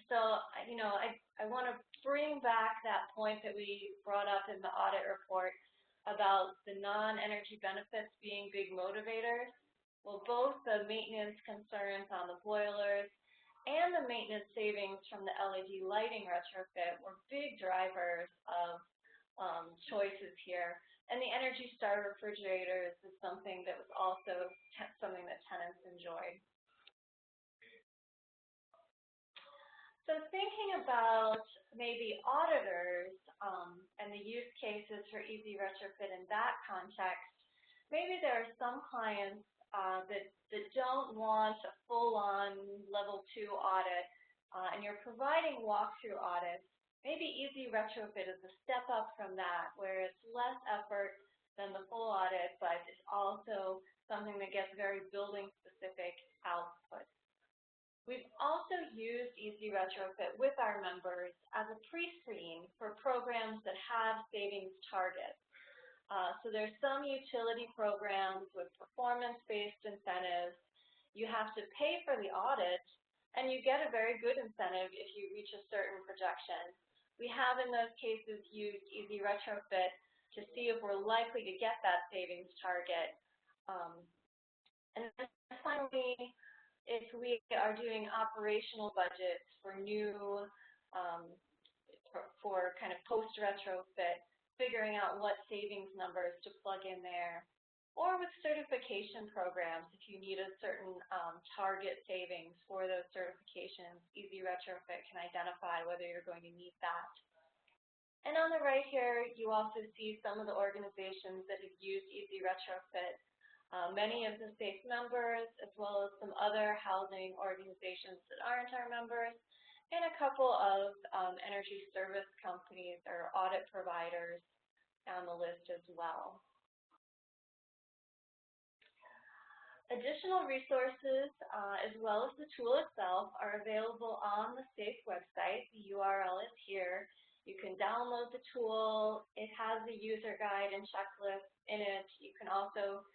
B: So, I want to bring back that point that we brought up in the audit report about the non-energy benefits being big motivators. Well, both the maintenance concerns on the boilers and the maintenance savings from the LED lighting retrofit were big drivers of choices here. And the Energy Star refrigerators is something that was also something that tenants enjoyed. So thinking about maybe auditors and the use cases for EZ Retrofit in that context, maybe there are some clients that don't want a full-on level 2 audit, and you're providing walkthrough audits. Maybe EZ Retrofit is a step up from that, where it's less effort than the full audit, but it's also something that gets very building-specific output. We've also used EZ Retrofit with our members as a pre-screen for programs that have savings targets. So there's some utility programs with performance-based incentives. You have to pay for the audit, and you get a very good incentive if you reach a certain projection. We have in those cases used EZ Retrofit to see if we're likely to get that savings target. And then finally, if we are doing operational budgets for new, for kind of post-retrofit, figuring out what savings numbers to plug in there. Or with certification programs, if you need a certain target savings for those certifications, EZ Retrofit can identify whether you're going to meet that. And on the right here, you also see some of the organizations that have used EZ Retrofit. Many of the SAFE members, as well as some other housing organizations that aren't our members, and a couple of energy service companies or audit providers on the list as well. Additional resources, as well as the tool itself, are available on the SAFE website. The URL is here. You can download the tool. It has the user guide and checklist in it. You can also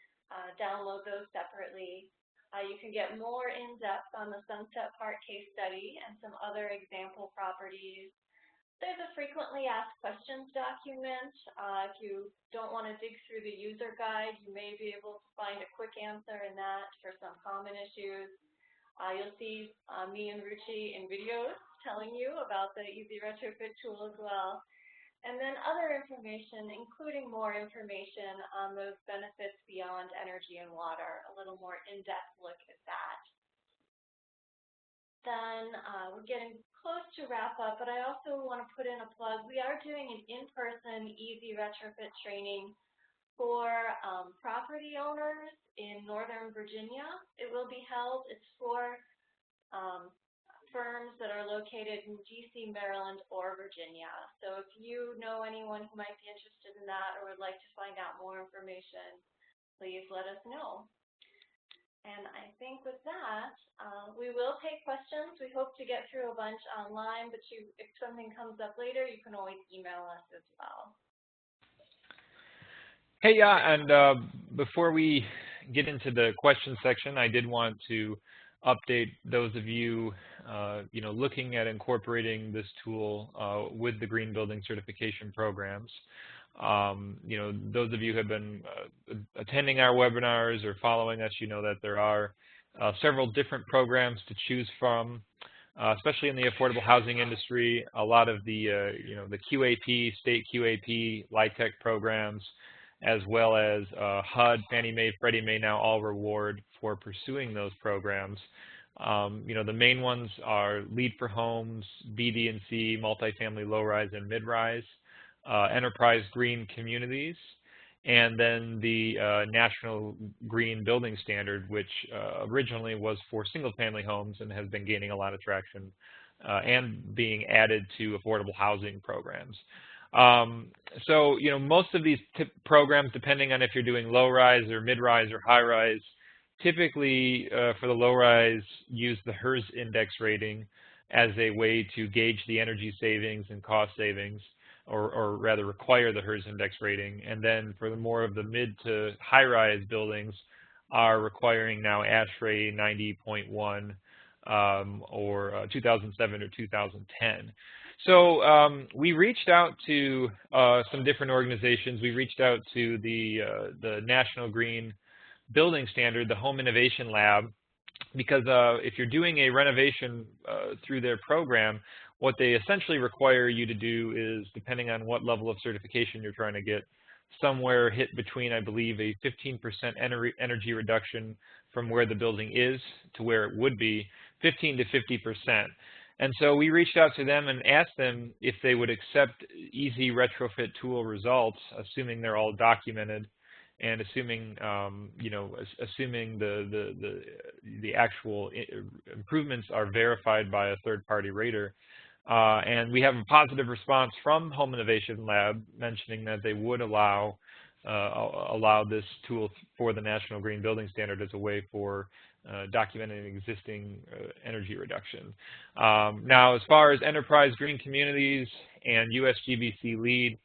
B: download those separately. You can get more in-depth on the Sunset Park case study and some other example properties. There's a frequently asked questions document. If you don't want to dig through the user guide, you may be able to find a quick answer in that for some common issues. You'll see me and Ruchi in videos telling you about the EZ Retrofit tool as well. And then other information, including more information on those benefits beyond energy and water, a little more in-depth look at that. Then we're getting close to wrap up, but I also want to put in a plug. We are doing an in-person EZ Retrofit training for property owners in Northern Virginia. It will be held. It's for firms that are located in DC, Maryland, or Virginia. So if you know anyone who might be interested in that or would like to find out more information, please let us know. And I think with that, we will take questions. We hope to get through a bunch online, but if something comes up later, you can always email us as well.
A: Hey, yeah, and before we get into the question section, I did want to update those of you, looking at incorporating this tool with the green building certification programs. Those of you who have been attending our webinars or following us, you know that there are several different programs to choose from, especially in the affordable housing industry. A lot of the, the QAP, state QAP, LIHTC programs, as well as HUD, Fannie Mae, Freddie Mae now all reward for pursuing those programs. The main ones are LEED for Homes, BD&C, Multifamily Low-Rise and Mid-Rise, Enterprise Green Communities, and then the National Green Building Standard, which originally was for single-family homes and has been gaining a lot of traction and being added to affordable housing programs. So, most of these programs, depending on if you're doing low-rise or mid-rise or high-rise, typically for the low-rise, use the HERS index rating as a way to gauge the energy savings and cost savings, or rather require the HERS index rating. And then for the more of the mid to high-rise buildings are requiring now ASHRAE 90.1 or 2007 or 2010. So we reached out to some different organizations. We reached out to the National Green Building Standard, the Home Innovation Lab, because if you're doing a renovation through their program, what they essentially require you to do is, depending on what level of certification you're trying to get, somewhere hit between, I believe, a 15% energy reduction from where the building is to where it would be, 15 to 50%. And so we reached out to them and asked them if they would accept EZ Retrofit tool results, assuming they're all documented, and assuming assuming the actual improvements are verified by a third-party rater. And we have a positive response from Home Innovation Lab mentioning that they would allow this tool for the National Green Building Standard as a way for documenting existing energy reduction. Now, as far as Enterprise Green Communities and USGBC LEED,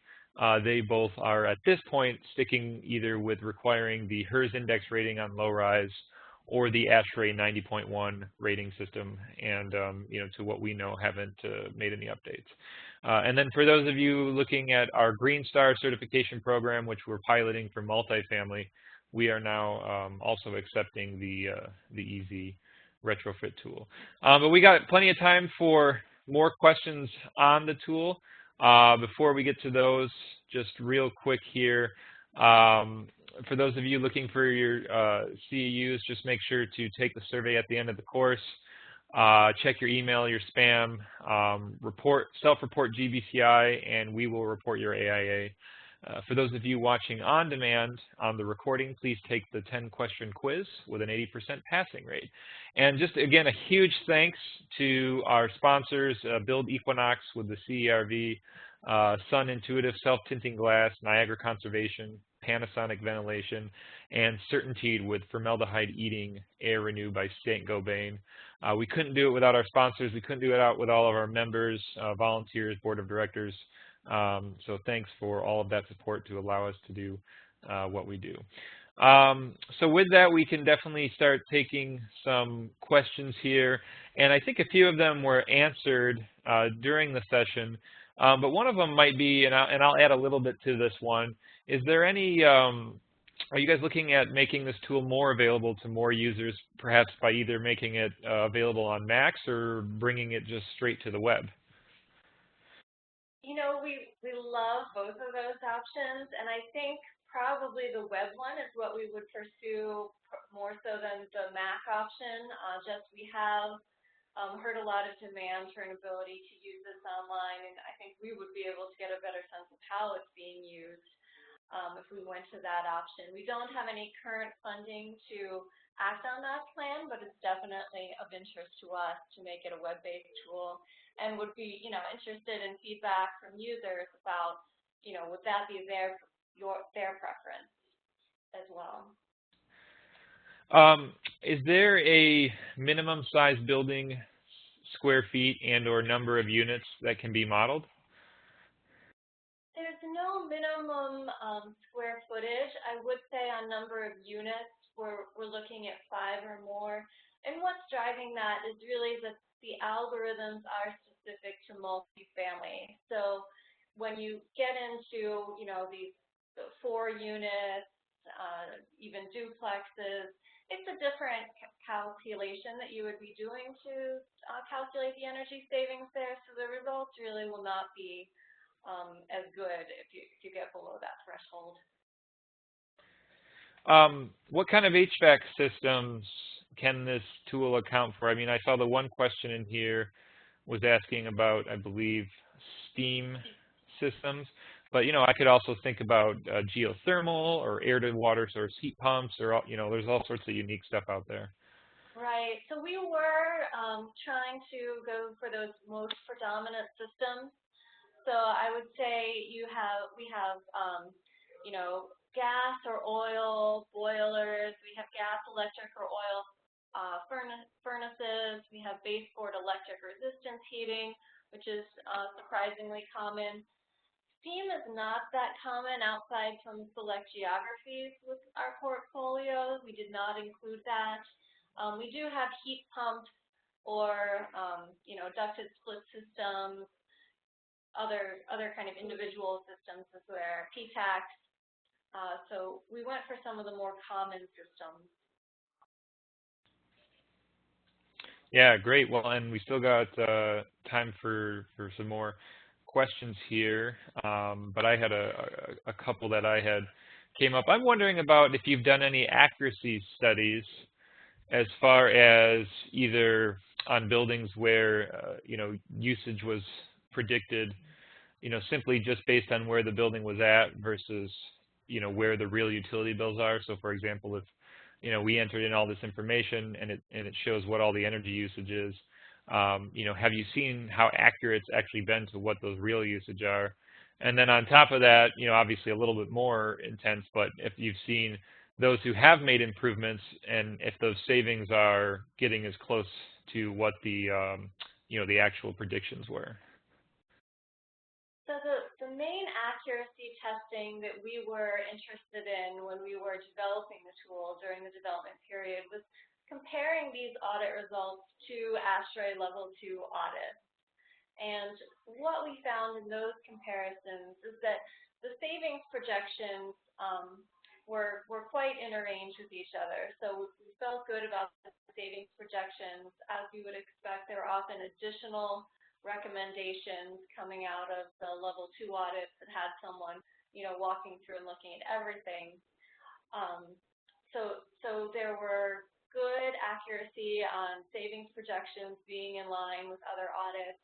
A: they both are at this point sticking either with requiring the HERS index rating on low-rise or the ASHRAE 90.1 rating system, and you know, to what we know, haven't made any updates. And then for those of you looking at our Green Star certification program, which we're piloting for multifamily, we are now also accepting the EZ Retrofit tool. But we got plenty of time for more questions on the tool. Before we get to those, just real quick here, for those of you looking for your CEUs, just make sure to take the survey at the end of the course. Check your email, your spam, self-report GBCI, and we will report your AIA. For those of you watching on demand on the recording, please take the 10-question quiz with an 80% passing rate. And just, again, a huge thanks to our sponsors, Build Equinox with the CERV, Sun Intuitive Self-Tinting Glass, Niagara Conservation, Panasonic Ventilation, and Certainteed with Formaldehyde Eating Air Renew by Saint-Gobain. We couldn't do it without our sponsors. We couldn't do it with all of our members, volunteers, board of directors. So thanks for all of that support to allow us to do what we do. So with that, we can definitely start taking some questions here. And I think a few of them were answered during the session. But one of them might be, and I'll add a little bit to this one, is there any, are you guys looking at making this tool more available to more users, perhaps by either making it available on Macs or bringing it just straight to the web?
B: You know, we love both of those options, and I think probably the web one is what we would pursue more so than the Mac option. Just we have heard a lot of demand for an ability to use this online, and I think we would be able to get a better sense of how it's being used if we went to that option. We don't have any current funding to act on that plan, but it's definitely of interest to us to make it a web-based tool, and would be, you know, interested in feedback from users about, you know, would that be their preference as well.
A: Is there a minimum size building, square feet and/or number of units that can be modeled?
B: There's no minimum square footage. I would say on number of units, we're looking at 5 or more. And what's driving that is really that the algorithms are specific to multifamily. So when you get into, you know, these 4 units, even duplexes, it's a different calculation that you would be doing to calculate the energy savings there. So the results really will not be as good if you get below that threshold.
A: What kind of HVAC systems can this tool account for? I mean, I saw the one question in here was asking about, I believe, steam systems. But, you know, I could also think about geothermal or air-to-water source heat pumps, or, you know, there's all sorts of unique stuff out there.
B: Right. So we were trying to go for those most predominant systems. So I would say we have, you know, gas or oil boilers. We have gas, electric, or oil furnaces. We have baseboard electric resistance heating, which is surprisingly common. Steam is not that common outside from select geographies with our portfolio. We did not include that. We do have heat pumps or, you know, ducted split systems, other kind of individual systems as there, PTACs. So we went for some of the more common systems.
A: Yeah, great. Well, and we still got time for some more questions here, but I had a couple that I had came up. I'm wondering about if you've done any accuracy studies as far as either on buildings where you know, usage was predicted, you know, simply just based on where the building was at versus, you know, where the real utility bills are. So, for example, if, you know, we entered in all this information and it shows what all the energy usage is, you know, have you seen how accurate it's actually been to what those real usage are? And then on top of that, you know, obviously a little bit more intense, but if you've seen those who have made improvements and if those savings are getting as close to what the, you know, the actual predictions were.
B: So the main accuracy testing that we were interested in when we were developing the tool during the development period was comparing these audit results to ASHRAE Level 2 audits. And what we found in those comparisons is that the savings projections were quite interranged with each other. So we felt good about the savings projections. As you would expect, there are often additional recommendations coming out of the Level 2 audits that had someone, walking through and looking at everything. So there were good accuracy on savings projections being in line with other audits.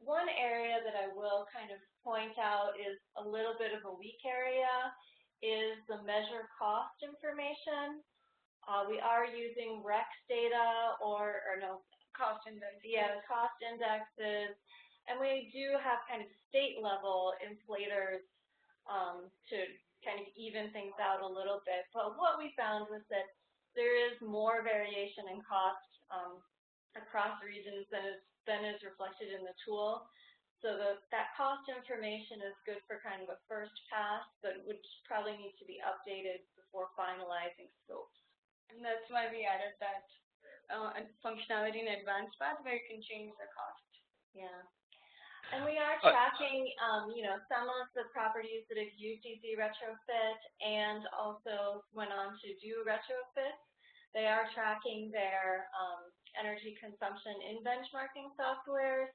B: One area that I will kind of point out is a little bit of a weak area is the measure cost information. We are using REX data or no,
C: Cost index.
B: Yeah, cost indexes. And we do have kind of state level inflators to kind of even things out a little bit. But what we found was that there is more variation in cost across regions than is reflected in the tool. So that cost information is good for kind of a first pass, but would probably need to be updated before finalizing scopes.
C: And that's why we added that functionality in advanced pass where you can change the cost.
B: Yeah. And we are tracking, some of the properties that have used EZ Retrofit and also went on to do retrofits. They are tracking their energy consumption in benchmarking softwares.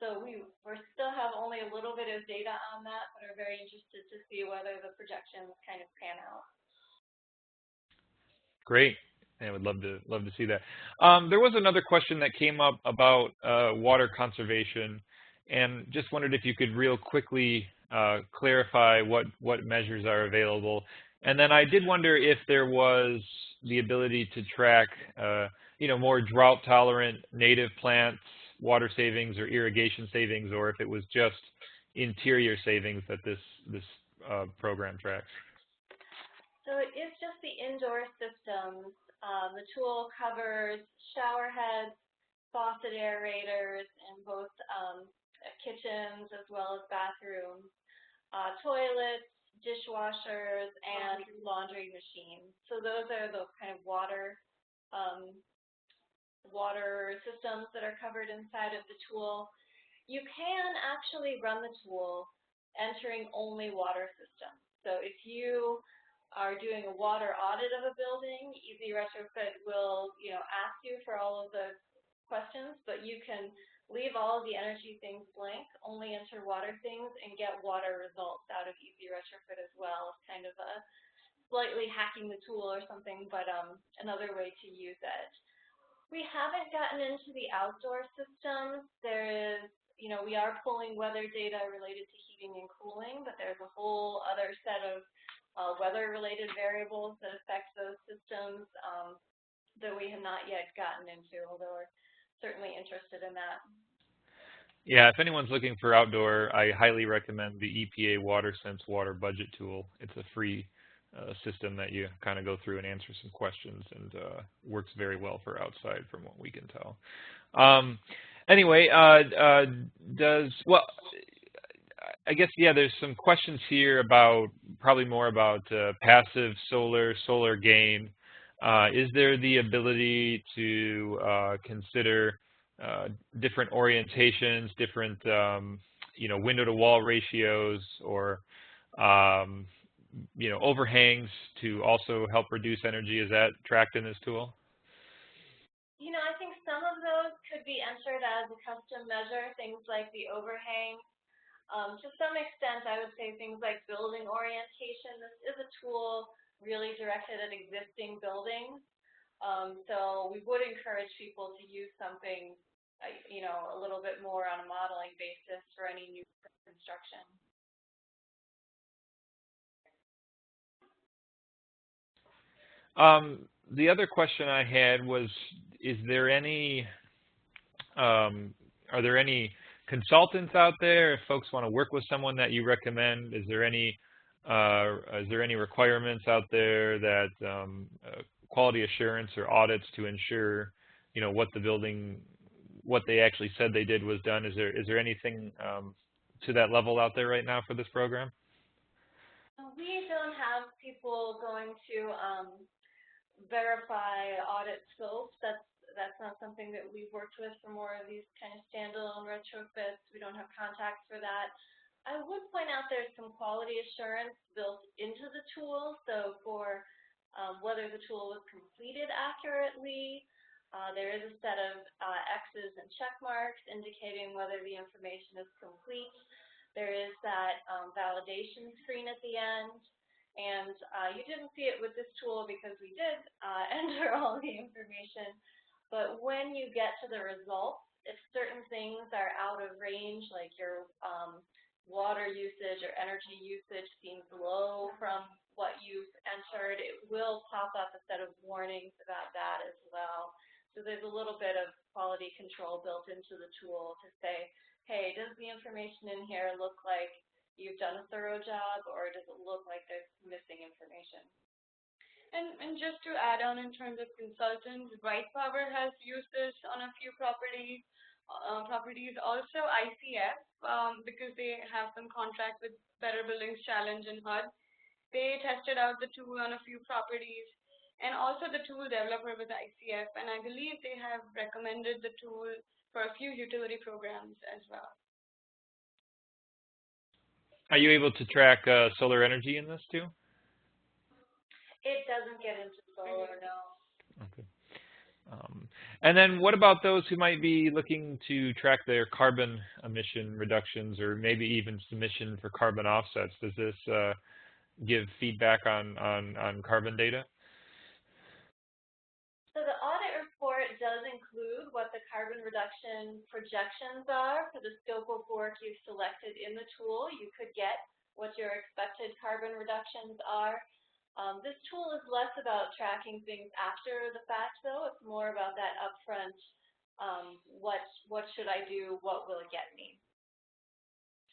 B: So we still have only a little bit of data on that, but are very interested to see whether the projections kind of pan out.
A: Great. I would love to see that. There was another question that came up about water conservation, and just wondered if you could real quickly clarify what measures are available. And then I did wonder if there was the ability to track, more drought-tolerant native plants, water savings, or irrigation savings, or if it was just interior savings that this program tracks.
B: So it is just the indoor systems. The tool covers shower heads, faucet aerators in both kitchens as well as bathrooms, toilets, dishwashers, and laundry machines. So those are the kind of water systems that are covered inside of the tool. You can actually run the tool entering only water systems. So if you are doing a water audit of a building, EZ Retrofit will, ask you for all of the questions, but you can leave all of the energy things blank, only enter water things, and get water results out of EZ Retrofit as well. It's kind of a slightly hacking the tool or something, but another way to use it. We haven't gotten into the outdoor systems. There is, we are pulling weather data related to heating and cooling, but there's a whole other set of weather-related variables that affect those systems that we have not yet gotten into, although we're certainly interested in that.
A: Yeah, if anyone's looking for outdoor, I highly recommend the EPA WaterSense water budget tool. It's a free system that you kind of go through and answer some questions, and works very well for outside from what we can tell. Anyway, I guess, there's some questions here about, probably more about passive solar gain. Is there the ability to consider different orientations, different, window-to-wall ratios, or, overhangs to also help reduce energy? Is that tracked in this tool?
B: I think some of those could be entered as a custom measure, things like the overhang. To some extent, I would say things like building orientation. This is a tool really directed at existing buildings. So we would encourage people to use something, a little bit more on a modeling basis for any new construction.
A: The other question I had was, are there any consultants out there? If folks want to work with someone that you recommend, is there any requirements out there that quality assurance or audits to ensure, what they actually said they did was done? Is there anything to that level out there right now for this program?
B: We don't have people going to verify audit scopes. That's not something that we've worked with for more of these kind of standalone retrofits. We don't have contacts for that. I would point out there's some quality assurance built into the tool. So for whether the tool was completed accurately, there is a set of X's and check marks indicating whether the information is complete. There is that validation screen at the end. And you didn't see it with this tool because we did enter all the information. But when you get to the results, if certain things are out of range, like your water usage or energy usage seems low from what you've entered, it will pop up a set of warnings about that as well. So there's a little bit of quality control built into the tool to say, hey, does the information in here look like you've done a thorough job, or does it look like there's missing information?
C: And just to add on in terms of consultants, Bright Power has used this on a few properties. Also ICF, because they have some contract with Better Buildings Challenge and HUD. They tested out the tool on a few properties, and also the tool developer with ICF, and I believe they have recommended the tool for a few utility programs as well.
A: Are you able to track solar energy in this too?
B: It doesn't get into solar, no.
A: Okay. And then what about those who might be looking to track their carbon emission reductions, or maybe even submission for carbon offsets? Does this give feedback on carbon data?
B: So the audit report does include what the carbon reduction projections are for the scope of work you've selected in the tool. You could get what your expected carbon reductions are. This tool is less about tracking things after the fact, though. It's more about that upfront, what should I do, what will it get me?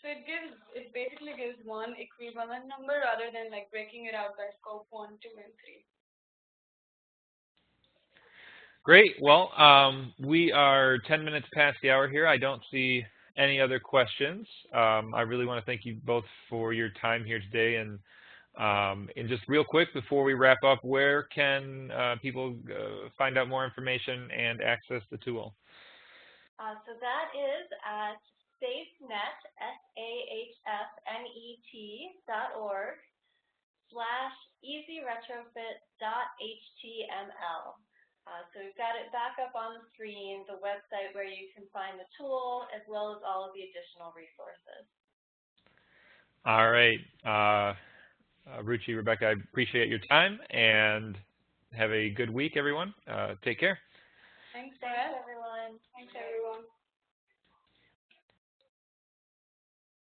C: So it basically gives one equivalent number rather than like breaking it out by scope 1, 2, and 3.
A: Great. Well, we are 10 minutes past the hour here. I don't see any other questions. I really want to thank you both for your time here today. And just real quick, before we wrap up, where can people find out more information and access the tool?
B: So that is at safenet, SAFNET/EZRetrofit.html. So we've got it back up on the screen, the website where you can find the tool, as well as all of the additional resources.
A: All right. Ruchi, Rebecca, I appreciate your time, and have a good week, everyone. Take care.
C: Thanks,
B: everyone.
C: Thanks, everyone.